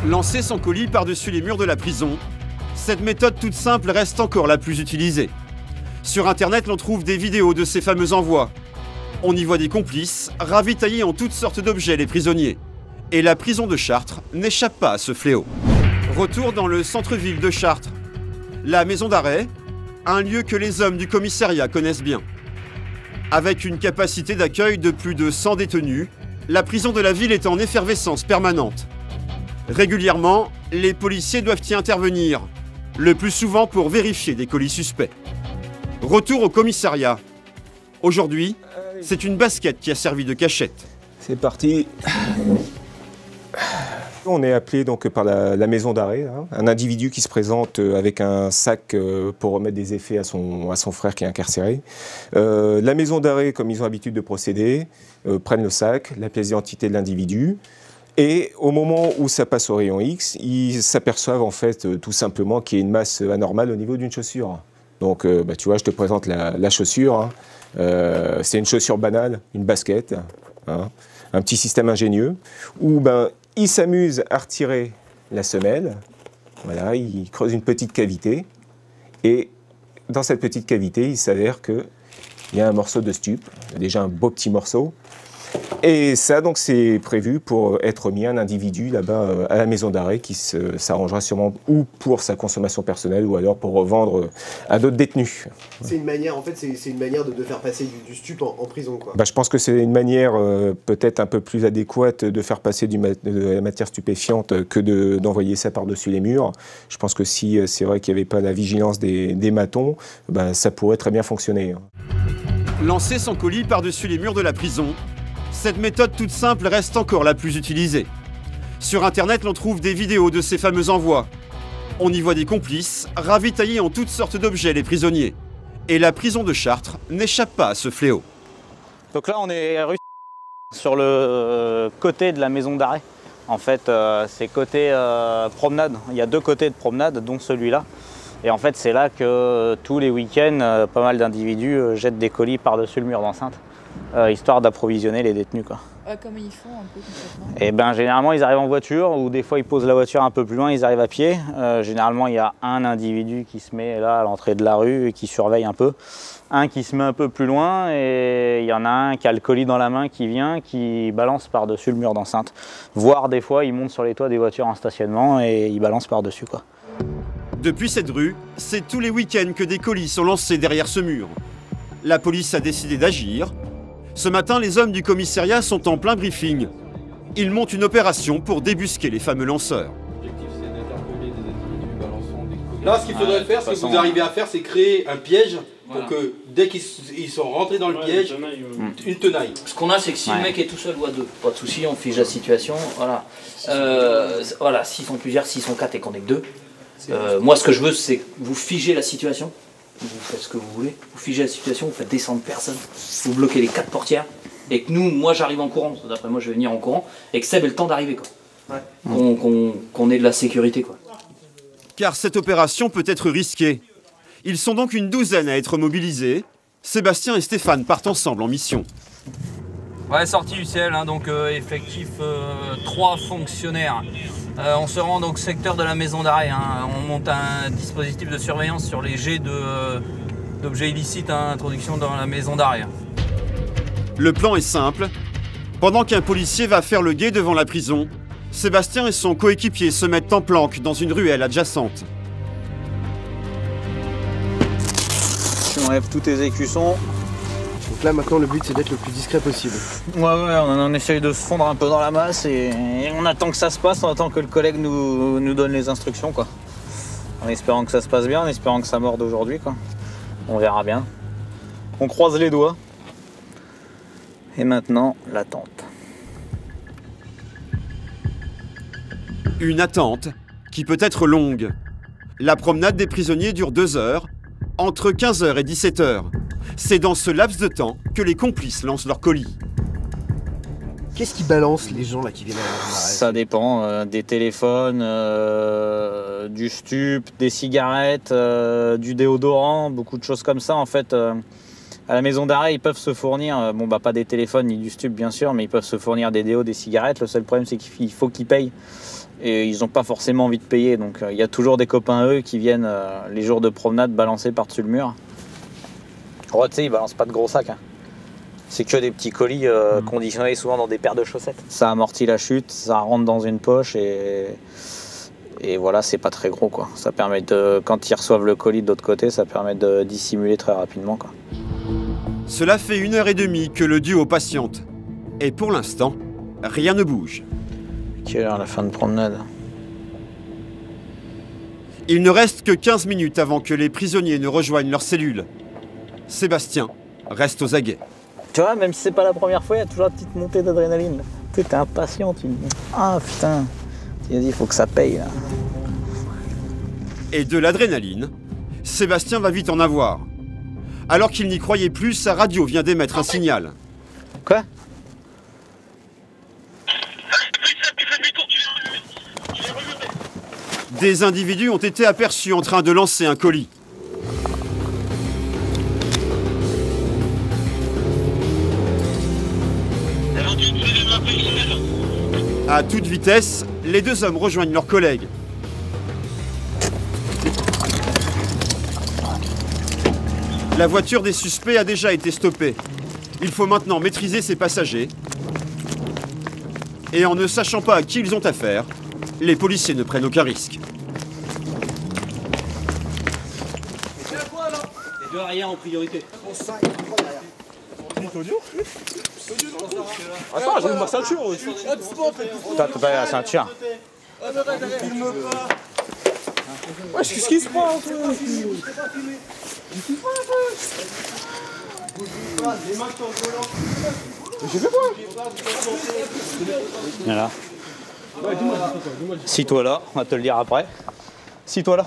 Lancer son colis par-dessus les murs de la prison, cette méthode toute simple reste encore la plus utilisée. Sur Internet, l'on trouve des vidéos de ces fameux envois. On y voit des complices ravitailler en toutes sortes d'objets les prisonniers. Et la prison de Chartres n'échappe pas à ce fléau. Retour dans le centre-ville de Chartres. La maison d'arrêt, un lieu que les hommes du commissariat connaissent bien. Avec une capacité d'accueil de plus de 100 détenus, la prison de la ville est en effervescence permanente. Régulièrement, les policiers doivent y intervenir, le plus souvent pour vérifier des colis suspects. Retour au commissariat. Aujourd'hui, c'est une basket qui a servi de cachette. C'est parti. On est appelé donc par la maison d'arrêt, hein, un individu qui se présente avec un sac pour remettre des effets à son frère qui est incarcéré. La maison d'arrêt, comme ils ont l'habitude de procéder, prennent le sac, la pièce d'identité de l'individu. Et au moment où ça passe au rayon X, ils s'aperçoivent en fait tout simplement qu'il y a une masse anormale au niveau d'une chaussure. Donc tu vois, je te présente la chaussure. Hein. C'est une chaussure banale, une basket, hein, un petit système ingénieux où ils s'amusent à retirer la semelle. Voilà, ils creusent une petite cavité et dans cette petite cavité, il s'avère qu'il y a un morceau de stup, déjà un beau petit morceau. Et ça, donc, c'est prévu pour être mis à un individu là-bas à la maison d'arrêt qui s'arrangera sûrement ou pour sa consommation personnelle ou alors pour revendre à d'autres détenus. C'est une manière, en fait, c'est une manière de faire passer du stup en prison, quoi. Je pense que c'est une manière peut-être un peu plus adéquate de faire passer de la matière stupéfiante que d'envoyer ça par-dessus les murs. Je pense que si c'est vrai qu'il n'y avait pas la vigilance des matons, ça pourrait très bien fonctionner. Lancer son colis par-dessus les murs de la prison, cette méthode toute simple reste encore la plus utilisée. Sur Internet, l'on trouve des vidéos de ces fameux envois. On y voit des complices ravitailler en toutes sortes d'objets les prisonniers. Et la prison de Chartres n'échappe pas à ce fléau. Donc là, on est rue sur le côté de la maison d'arrêt. En fait, c'est côté promenade. Il y a deux côtés de promenade, dont celui-là. Et en fait, c'est là que tous les week-ends, pas mal d'individus jettent des colis par-dessus le mur d'enceinte. Histoire d'approvisionner les détenus, quoi. Comment ils font un peu concrètement? Et généralement ils arrivent en voiture ou des fois ils posent la voiture un peu plus loin, ils arrivent à pied. Généralement il y a un individu qui se met là à l'entrée de la rue et qui surveille un peu. Un qui se met un peu plus loin et il y en a un qui a le colis dans la main qui vient, qui balance par-dessus le mur d'enceinte. Voire des fois il monte sur les toits des voitures en stationnement et il balance par-dessus, quoi. Depuis cette rue, c'est tous les week-ends que des colis sont lancés derrière ce mur. La police a décidé d'agir. Ce matin, les hommes du commissariat sont en plein briefing. Ils montent une opération pour débusquer les fameux lanceurs. L'objectif, c'est d'interpeller des individus balançant des colis. Là, ce qu'il faudrait faire, ce que vous arrivez à faire, c'est créer un piège pour que dès qu'ils sont rentrés dans le piège, une tenaille. Ce qu'on a, c'est que si le mec est tout seul ou à deux, pas de souci, on fige la situation. Voilà. Voilà, s'ils sont plusieurs, s'ils sont quatre et qu'on est que deux. Moi, ce que je veux, c'est que vous figez la situation. Vous faites ce que vous voulez, vous figez la situation, vous faites descendre personne, vous bloquez les 4 portières, et que moi j'arrive en courant, d'après moi je vais venir en courant, et que Seb ait le temps d'arriver, quoi. Ouais. Qu'on ait de la sécurité, quoi. Car cette opération peut être risquée. Ils sont donc une douzaine à être mobilisés. Sébastien et Stéphane partent ensemble en mission. Ouais, sortie UCL, hein, donc effectif 3 fonctionnaires. On se rend donc secteur de la maison d'arrêt. Hein. On monte un dispositif de surveillance sur les jets d'objets illicites à introduction dans la maison d'arrêt. Le plan est simple. Pendant qu'un policier va faire le guet devant la prison, Sébastien et son coéquipier se mettent en planque dans une ruelle adjacente. Tu enlèves tous tes écussons. Donc là, maintenant, le but, c'est d'être le plus discret possible. Ouais, on essaye de se fondre un peu dans la masse et on attend que ça se passe, on attend que le collègue nous donne les instructions, quoi. En espérant que ça se passe bien, en espérant que ça morde aujourd'hui, quoi. On verra bien. On croise les doigts. Et maintenant, l'attente. Une attente qui peut être longue. La promenade des prisonniers dure 2 heures, entre 15h et 17h. C'est dans ce laps de temps que les complices lancent leur colis. Qu'est-ce qui balance les gens là qui viennent à la maison d'arrêt? Ça dépend, des téléphones, du stup, des cigarettes, du déodorant, beaucoup de choses comme ça. En fait, à la maison d'arrêt, ils peuvent se fournir, pas des téléphones ni du stup bien sûr, mais ils peuvent se fournir des déos, des cigarettes. Le seul problème, c'est qu'il faut qu'ils payent et ils n'ont pas forcément envie de payer. Donc il y a toujours des copains eux qui viennent les jours de promenade balancer par-dessus le mur. Oh, tu sais, ils balancent pas de gros sacs. Hein. C'est que des petits colis conditionnés souvent dans des paires de chaussettes. Ça amortit la chute, ça rentre dans une poche et voilà, c'est pas très gros quoi. Ça permet de, quand ils reçoivent le colis de l'autre côté, ça permet de dissimuler très rapidement quoi. Cela fait 1h30 que le duo patiente. Et pour l'instant, rien ne bouge. Quelle heure la fin de promenade? Il ne reste que 15 minutes avant que les prisonniers ne rejoignent leur cellule. Sébastien reste aux aguets. Tu vois, même si c'est pas la première fois, il y a toujours une petite montée d'adrénaline. Tu sais, t'es impatient, tu te dis ah putain, tu te dis il faut que ça paye là. Et de l'adrénaline, Sébastien va vite en avoir. Alors qu'il n'y croyait plus, sa radio vient d'émettre un signal. Quoi? Des individus ont été aperçus en train de lancer un colis. À toute vitesse, les deux hommes rejoignent leurs collègues. La voiture des suspects a déjà été stoppée. Il faut maintenant maîtriser ses passagers. Et en ne sachant pas à qui ils ont affaire, les policiers ne prennent aucun risque. Les deux arrière en priorité. Attends, j'ai ma ceinture aussi. T'as pas la ceinture. Ouais, qu'est-ce qui se passe? J'ai fait quoi? Voilà. Si-toi là, on va te le dire après. Si-toi là.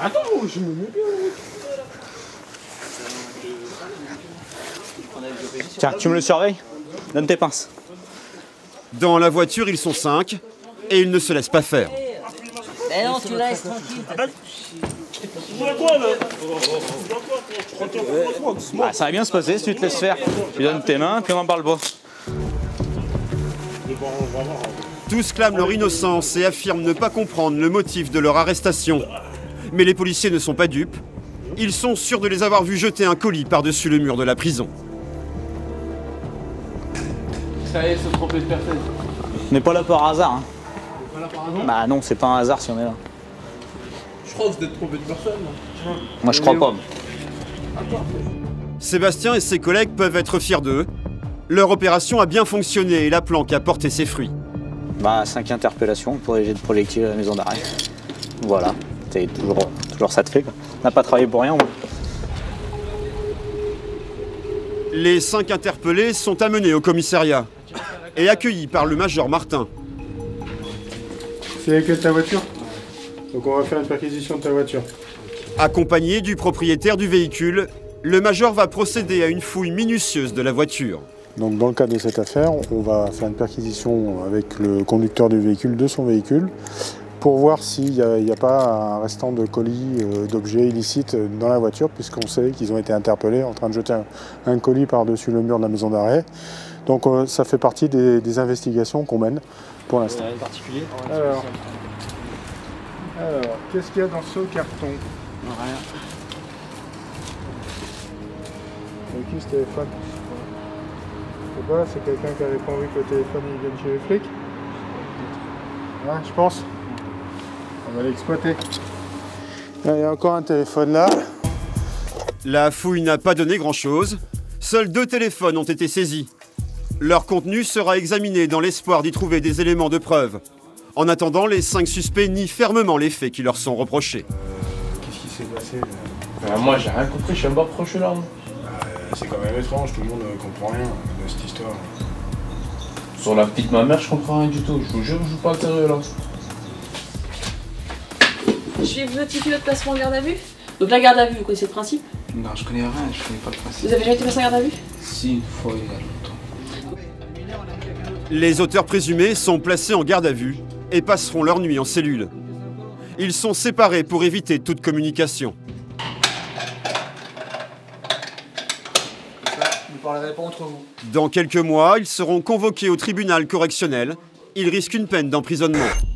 Attends, je me mets bien. Tiens, tu me le surveilles? Donne tes pinces. Dans la voiture, ils sont 5 et ils ne se laissent pas faire. Mais non, tu laisses tranquille. Bah, ça va bien se passer si tu te laisses faire. Tu donnes tes mains, puis on en parle pas. Tous clament leur innocence et affirment ne pas comprendre le motif de leur arrestation. Mais les policiers ne sont pas dupes. Ils sont sûrs de les avoir vus jeter un colis par-dessus le mur de la prison. Ça y est, se tromper de personne. On n'est pas là par hasard. Hein. Voilà par hasard. Bah non, c'est pas un hasard si on est là. Je crois que vous êtes trompé de personne. Moi je crois pas. Sébastien et ses collègues peuvent être fiers d'eux. Leur opération a bien fonctionné et la planque a porté ses fruits. Bah 5 interpellations pour les jets de projectiles à la maison d'arrêt. Voilà, c'est toujours ça de fait quoi. On n'a pas travaillé pour rien. Moi. Les 5 interpellés sont amenés au commissariat et accueillis par le major Martin. C'est avec ta voiture? Donc on va faire une perquisition de ta voiture. Accompagné du propriétaire du véhicule, le major va procéder à une fouille minutieuse de la voiture. Donc dans le cadre de cette affaire, on va faire une perquisition avec le conducteur du véhicule, de son véhicule, pour voir s'il n'y a pas un restant de colis, d'objets illicites dans la voiture, puisqu'on sait qu'ils ont été interpellés en train de jeter un colis par-dessus le mur de la maison d'arrêt. Donc ça fait partie des investigations qu'on mène pour l'instant. Rien de particulier. Alors, qu'est-ce qu'il y a dans ce carton? Rien. C'est qui ce téléphone? Je sais pas, c'est quelqu'un qui avait pas envie que le téléphone il vienne chez les flics? Ouais, je pense. On va l'exploiter. Il y a encore un téléphone là. La fouille n'a pas donné grand-chose. Seuls 2 téléphones ont été saisis. Leur contenu sera examiné dans l'espoir d'y trouver des éléments de preuve. En attendant, les 5 suspects nient fermement les faits qui leur sont reprochés. Qu'est-ce qui s'est passé là? Moi j'ai rien compris, je suis même pas proche là. C'est quand même étrange, tout le monde ne comprend rien de cette histoire. Sur la petite ma mère, je comprends rien du tout. Je vous jure, je joue pas le sérieux là. Je vais vous notifier votre placement en garde à vue. Donc la garde à vue, vous connaissez le principe? Non, je connais rien, je connais pas le principe. Vous avez déjà été placé en garde à vue? Si, une fois il y a longtemps. Les auteurs présumés sont placés en garde à vue et passeront leur nuit en cellule. Ils sont séparés pour éviter toute communication. Vous ne parlerez pas entre vous. Dans quelques mois, ils seront convoqués au tribunal correctionnel. il risque une peine d'emprisonnement.